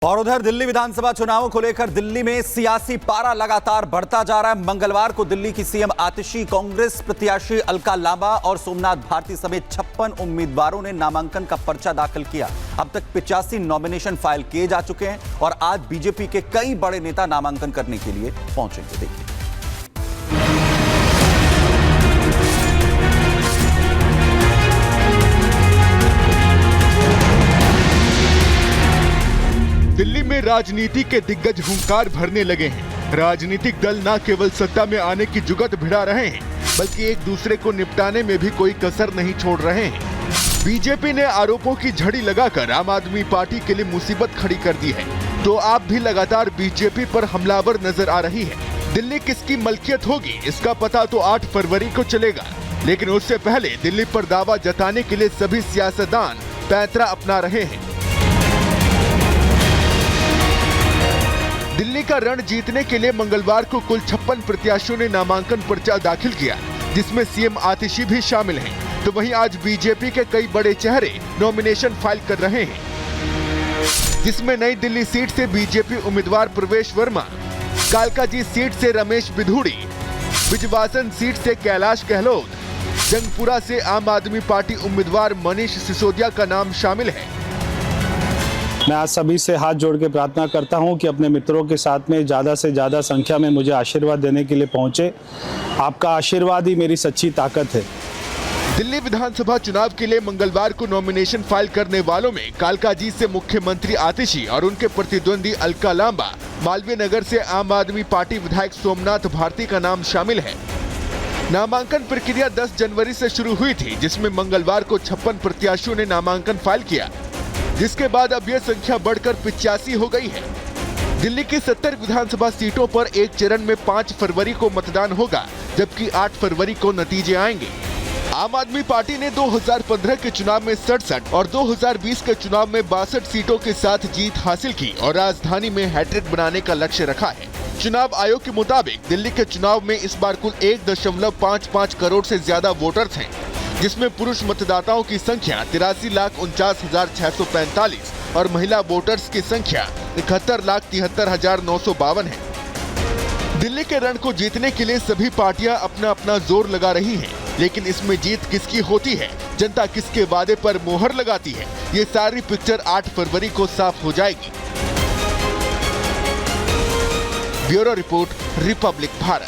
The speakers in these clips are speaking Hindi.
और उधर दिल्ली विधानसभा चुनावों को लेकर दिल्ली में सियासी पारा लगातार बढ़ता जा रहा है। मंगलवार को दिल्ली की सीएम आतिशी, कांग्रेस प्रत्याशी अलका लांबा और सोमनाथ भारती समेत 56 उम्मीदवारों ने नामांकन का पर्चा दाखिल किया। अब तक 85 नॉमिनेशन फाइल किए जा चुके हैं और आज बीजेपी के कई बड़े नेता नामांकन करने के लिए पहुंचेंगे। देखिए, दिल्ली में राजनीति के दिग्गज हुंकार भरने लगे हैं। राजनीतिक दल न केवल सत्ता में आने की जुगत भिड़ा रहे हैं, बल्कि एक दूसरे को निपटाने में भी कोई कसर नहीं छोड़ रहे हैं। बीजेपी ने आरोपों की झड़ी लगाकर आम आदमी पार्टी के लिए मुसीबत खड़ी कर दी है, तो आप भी लगातार बीजेपी पर हमलावर नजर आ रही है। दिल्ली किसकी मलकियत होगी, इसका पता तो 8 फरवरी को चलेगा, लेकिन उससे पहले दिल्ली पर दावा जताने के लिए सभी सियासतदान पैंतरा अपना रहे हैं। दिल्ली का रण जीतने के लिए मंगलवार को कुल 56 प्रत्याशियों ने नामांकन पर्चा दाखिल किया, जिसमें सीएम आतिशी भी शामिल हैं। तो वहीं आज बीजेपी के कई बड़े चेहरे नॉमिनेशन फाइल कर रहे हैं, जिसमें नई दिल्ली सीट से बीजेपी उम्मीदवार प्रवेश वर्मा, कालकाजी सीट से रमेश बिधूड़ी, बिजवासन सीट से कैलाश गहलोत, जंगपुरा से आम आदमी पार्टी उम्मीदवार मनीष सिसोदिया का नाम शामिल है। मैं आज सभी से हाथ जोड़ के प्रार्थना करता हूं कि अपने मित्रों के साथ में ज़्यादा से ज़्यादा संख्या में मुझे आशीर्वाद देने के लिए पहुंचे। आपका आशीर्वाद ही मेरी सच्ची ताकत है। दिल्ली विधानसभा चुनाव के लिए मंगलवार को नॉमिनेशन फाइल करने वालों में कालकाजी से मुख्यमंत्री आतिशी और उनके प्रतिद्वंदी अलका लांबा, मालवीय नगर से आम आदमी पार्टी विधायक सोमनाथ भारती का नाम शामिल है। नामांकन प्रक्रिया 10 जनवरी से शुरू हुई थी, जिसमें मंगलवार को 56 प्रत्याशियों ने नामांकन फाइल किया, जिसके बाद अब यह संख्या बढ़कर 85 हो गई है। दिल्ली की 70 विधानसभा सीटों पर एक चरण में 5 फरवरी को मतदान होगा, जबकि 8 फरवरी को नतीजे आएंगे। आम आदमी पार्टी ने 2015 के चुनाव में 67 और 2020 के चुनाव में 62 सीटों के साथ जीत हासिल की और राजधानी में हैट्रिक बनाने का लक्ष्य रखा है। चुनाव आयोग के मुताबिक दिल्ली के चुनाव में इस बार कुल 1.55 करोड़ से ज्यादा वोटर्स हैं, जिसमें पुरुष मतदाताओं की संख्या 83,49,645 और महिला वोटर्स की संख्या 71,73,952 है। दिल्ली के रण को जीतने के लिए सभी पार्टियां अपना अपना जोर लगा रही हैं, लेकिन इसमें जीत किसकी होती है, जनता किसके वादे पर मोहर लगाती है, ये सारी पिक्चर 8 फरवरी को साफ हो जाएगी। Bureau report, Republic Bharat.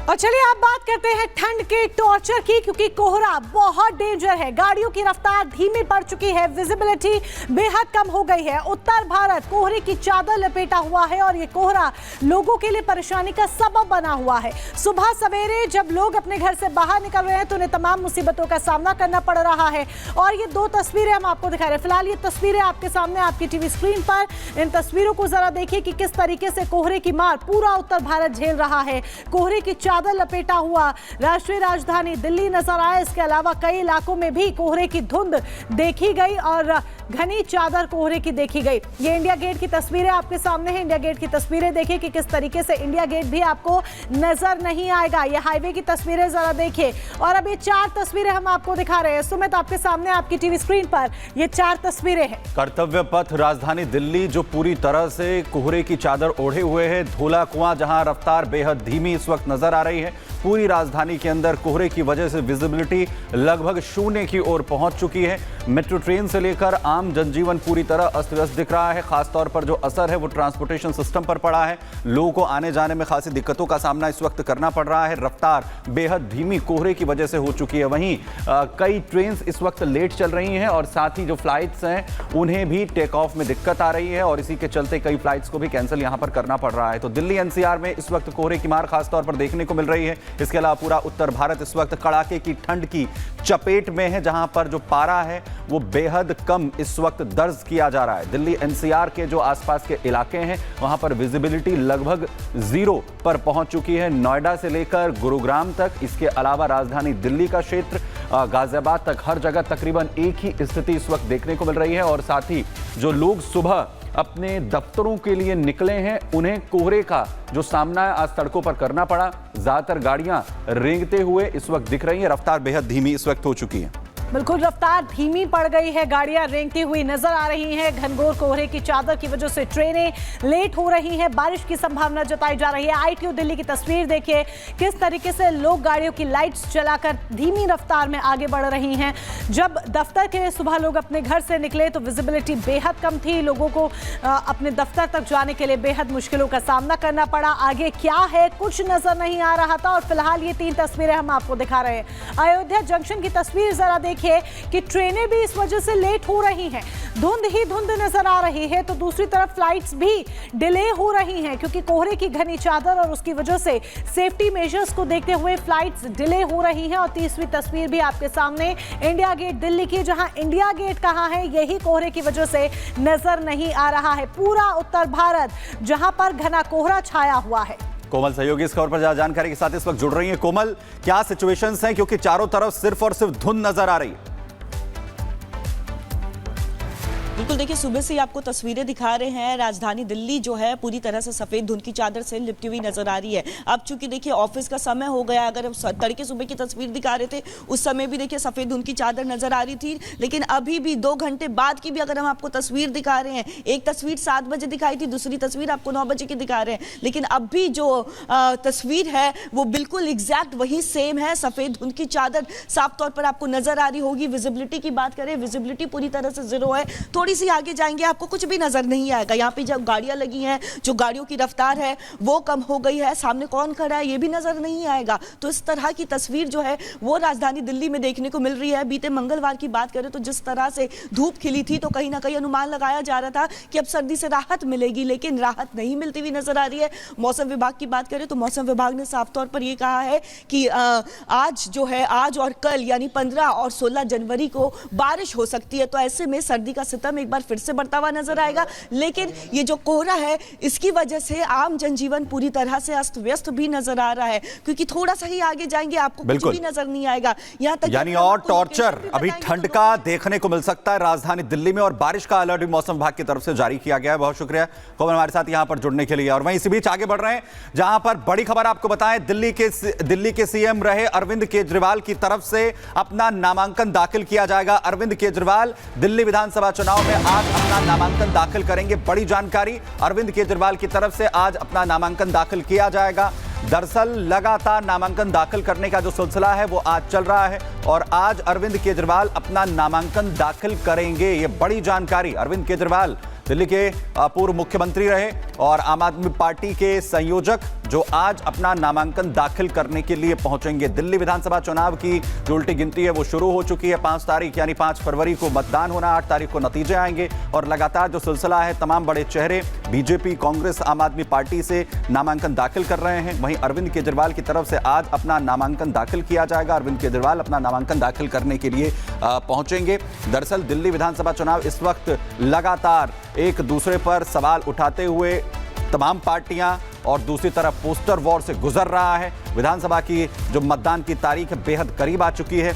और चलिए आप बात करते हैं ठंड के टॉर्चर की, क्योंकि कोहरा बहुत डेंजर है। गाड़ियों की रफ्तार धीमी पड़ चुकी है, विजिबिलिटी बेहद कम हो गई है। उत्तर भारत कोहरे की चादर लपेटा हुआ है और ये कोहरा लोगों के लिए परेशानी का सबब बना हुआ है। सुबह सवेरे जब लोग अपने घर से बाहर निकल रहे हैं तो उन्हें तमाम मुसीबतों का सामना करना पड़ रहा है। और ये 2 तस्वीरें हम आपको दिखा रहे हैं। फिलहाल ये तस्वीरें आपके सामने आपकी टीवी स्क्रीन पर। इन तस्वीरों को जरा देखिए कि किस तरीके से कोहरे की मार पूरा उत्तर भारत झेल रहा है। कोहरे की चादर लपेटा हुआ राष्ट्रीय राजधानी दिल्ली नजर आया। इसके अलावा कई इलाकों में भी कोहरे की धुंध देखी गई और घनी चादर कोहरे की देखी गई। ये इंडिया गेट की तस्वीरें आपके सामने हैं। इंडिया गेट की तस्वीरें देखिए कि किस तरीके से इंडिया गेट भी आपको नजर नहीं आएगा। ये हाईवे की तस्वीरें जरा देखिए। और अब ये 4 तस्वीरें हम आपको दिखा रहे हैं। सुमित, आपके सामने आपकी टीवी स्क्रीन पर ये 4 तस्वीरें हैं। कर्तव्य पथ राजधानी दिल्ली जो पूरी तरह से कोहरे की चादर ओढ़े हुए है। धौला कुआं जहां रफ्तार बेहद धीमी इस वक्त नजर आ रही है। पूरी राजधानी के अंदर कोहरे की वजह से विजिबिलिटी लगभग 0 की ओर पहुंच चुकी है। मेट्रो ट्रेन से लेकर आम जनजीवन पूरी तरह अस्त व्यस्त दिख रहा है। खासतौर पर जो असर है वो ट्रांसपोर्टेशन सिस्टम पर पड़ा है। लोगों को आने जाने में खासी दिक्कतों का सामना इस वक्त करना पड़ रहा है। रफ्तार बेहद धीमी कोहरे की वजह से हो चुकी है। वहीं कई ट्रेन इस वक्त लेट चल रही हैं और साथ ही जो फ्लाइट्स हैं उन्हें भी टेक ऑफ में दिक्कत आ रही है और इसी के चलते कई फ्लाइट्स को भी कैंसिल यहां पर करना पड़ रहा है। तो दिल्ली एनसीआर में इस वक्त कोहरे की मार खासतौर पर देखने को मिल रही है। इसके अलावा पूरा उत्तर भारत इस वक्त कड़ाके की ठंड की चपेट में है, जहां पर जो पारा है वो बेहद कम इस वक्त दर्ज किया जा रहा है। दिल्ली एनसीआर के जो आसपास के इलाके हैं वहां पर विजिबिलिटी लगभग 0 पर पहुंच चुकी है। नोएडा से लेकर गुरुग्राम तक, इसके अलावा राजधानी दिल्ली का क्षेत्र गाजियाबाद तक हर जगह तकरीबन एक ही स्थिति इस वक्त देखने को मिल रही है। और साथ ही जो लोग सुबह अपने दफ्तरों के लिए निकले हैं उन्हें कोहरे का जो सामना आज सड़कों पर करना पड़ा। ज्यादातर गाड़ियां रेंगते हुए इस वक्त दिख रही हैं। रफ्तार बेहद धीमी इस वक्त हो चुकी है। बिल्कुल रफ्तार धीमी पड़ गई है, गाड़ियां रेंगती हुई नजर आ रही हैं। घनघोर कोहरे की चादर की वजह से ट्रेनें लेट हो रही हैं, बारिश की संभावना जताई जा रही है। ITO दिल्ली की तस्वीर देखिए, किस तरीके से लोग गाड़ियों की लाइट्स जलाकर धीमी रफ्तार में आगे बढ़ रही हैं। जब दफ्तर के लिए सुबह लोग अपने घर से निकले तो विजिबिलिटी बेहद कम थी, लोगों को अपने दफ्तर तक जाने के लिए बेहद मुश्किलों का सामना करना पड़ा। आगे क्या है कुछ नजर नहीं आ रहा था और फिलहाल ये 3 तस्वीरें हम आपको दिखा रहे हैं। अयोध्या जंक्शन की तस्वीर जरा देखिए कि ट्रेनें भी इस वजह से लेट हो रही हैं, धुंध ही धुंध नजर आ रही है, तो दूसरी तरफ फ्लाइट्स भी डिले हो रही हैं क्योंकि कोहरे की घनी चादर और उसकी वजह से सेफ्टी मेजर्स को देखते हुए फ्लाइट्स डिले हो रही हैं। और तीसरी तस्वीर भी आपके सामने इंडिया गेट दिल्ली की, जहां इंडिया गेट कहां है यही कोहरे की वजह से नजर नहीं आ रहा है। पूरा उत्तर भारत जहां पर घना कोहरा छाया हुआ है। कोमल सहयोगी इस खबर पर जानकारी के साथ इस वक्त जुड़ रही हैं। कोमल, क्या सिचुएशंस हैं, क्योंकि चारों तरफ सिर्फ और सिर्फ धुंध नजर आ रही है? बिल्कुल, देखिए सुबह से ही आपको तस्वीरें दिखा रहे हैं। राजधानी दिल्ली जो है पूरी तरह से सफेद धुंध की चादर से लिपटी हुई नजर आ रही है। अब चूंकि देखिए ऑफिस का समय हो गया, अगर तड़के सुबह की तस्वीर दिखा रहे थे उस समय भी देखिए सफेद धुंध की चादर नजर आ रही थी, लेकिन अभी भी 2 घंटे बाद की भी अगर हम आपको तस्वीर दिखा रहे हैं, एक तस्वीर 7 बजे दिखाई थी, दूसरी तस्वीर आपको 9 बजे की दिखा रहे हैं, लेकिन अब भी जो तस्वीर है वो बिल्कुल एग्जैक्ट वही सेम है। सफेद धुंध की चादर साफ तौर पर आपको नजर आ रही होगी। विजिबिलिटी की बात करें, विजिबिलिटी पूरी तरह से 0 है। थोड़ी सी आगे जाएंगे आपको कुछ भी नजर नहीं आएगा। यहाँ पे जो गाड़ियां लगी हैं, जो गाड़ियों की रफ्तार है वो कम हो गई है, सामने कौन खड़ा है ये भी नजर नहीं आएगा। तो इस तरह की तस्वीर जो है वो राजधानी दिल्ली में देखने को मिल रही है। बीते मंगलवार की बात करें तो जिस तरह से धूप खिली थी तो कहीं ना कहीं अनुमान लगाया जा रहा था कि अब सर्दी से राहत मिलेगी, लेकिन राहत नहीं मिलती हुई नजर आ रही है। मौसम विभाग की बात करें तो मौसम विभाग ने साफ तौर पर यह कहा है कि आज जो है, आज और कल यानी 15 और 16 जनवरी को बारिश हो सकती है। तो ऐसे में सर्दी का सितम एक बार फिर से बढ़ता हुआ नजर आएगा। लेकिन ये जो कोहरा है इसकी वजह से आम जनजीवन पूरी तरह से अस्त व्यस्त भी नजर आ रहा है, क्योंकि थोड़ा सा ही आगे जाएंगे आपको कुछ भी नजर नहीं आएगा। यहाँ तक यानी और टॉर्चर अभी ठंड का देखने को मिल सकता है राजधानी दिल्ली में, और बारिश का अलर्ट भी मौसम विभाग की तरफ से जारी किया गया है। बहुत शुक्रिया कोमल हमारे साथ यहां पर जुड़ने के लिए। और वहीं इसी बीच आगे बढ़ रहे हैं जहां पर बड़ी खबर आपको बताएं, दिल्ली के सीएम रहे अरविंद केजरीवाल की तरफ से अपना नामांकन दाखिल किया जाएगा। अरविंद केजरीवाल दिल्ली विधानसभा चुनाव में आज अपना नामांकन दाखिल करेंगे। बड़ी जानकारी, अरविंद केजरीवाल की तरफ से आज अपना नामांकन दाखिल किया जाएगा। दरअसल लगातार नामांकन दाखिल करने का जो सिलसिला है वो आज चल रहा है और आज अरविंद केजरीवाल अपना नामांकन दाखिल करेंगे। ये बड़ी जानकारी। अरविंद केजरीवाल दिल्ली के पूर्व मुख्यमंत्री रहे और आम आदमी पार्टी के संयोजक, जो आज अपना नामांकन दाखिल करने के लिए पहुंचेंगे। दिल्ली विधानसभा चुनाव की जो उल्टी गिनती है वो शुरू हो चुकी है। 5 तारीख यानी 5 फरवरी को मतदान होना, 8 तारीख को नतीजे आएंगे और लगातार जो सिलसिला है, तमाम बड़े चेहरे बीजेपी, कांग्रेस, आम आदमी पार्टी से नामांकन दाखिल कर रहे हैं। वहीं अरविंद केजरीवाल की तरफ से आज अपना नामांकन दाखिल किया जाएगा। अरविंद केजरीवाल अपना नामांकन दाखिल करने के लिए पहुंचेंगे। दरअसल दिल्ली विधानसभा चुनाव इस वक्त लगातार एक दूसरे पर सवाल उठाते हुए तमाम पार्टियां और दूसरी तरफ पोस्टर वॉर से गुजर रहा है। विधानसभा की जो मतदान की तारीख बेहद करीब आ चुकी है।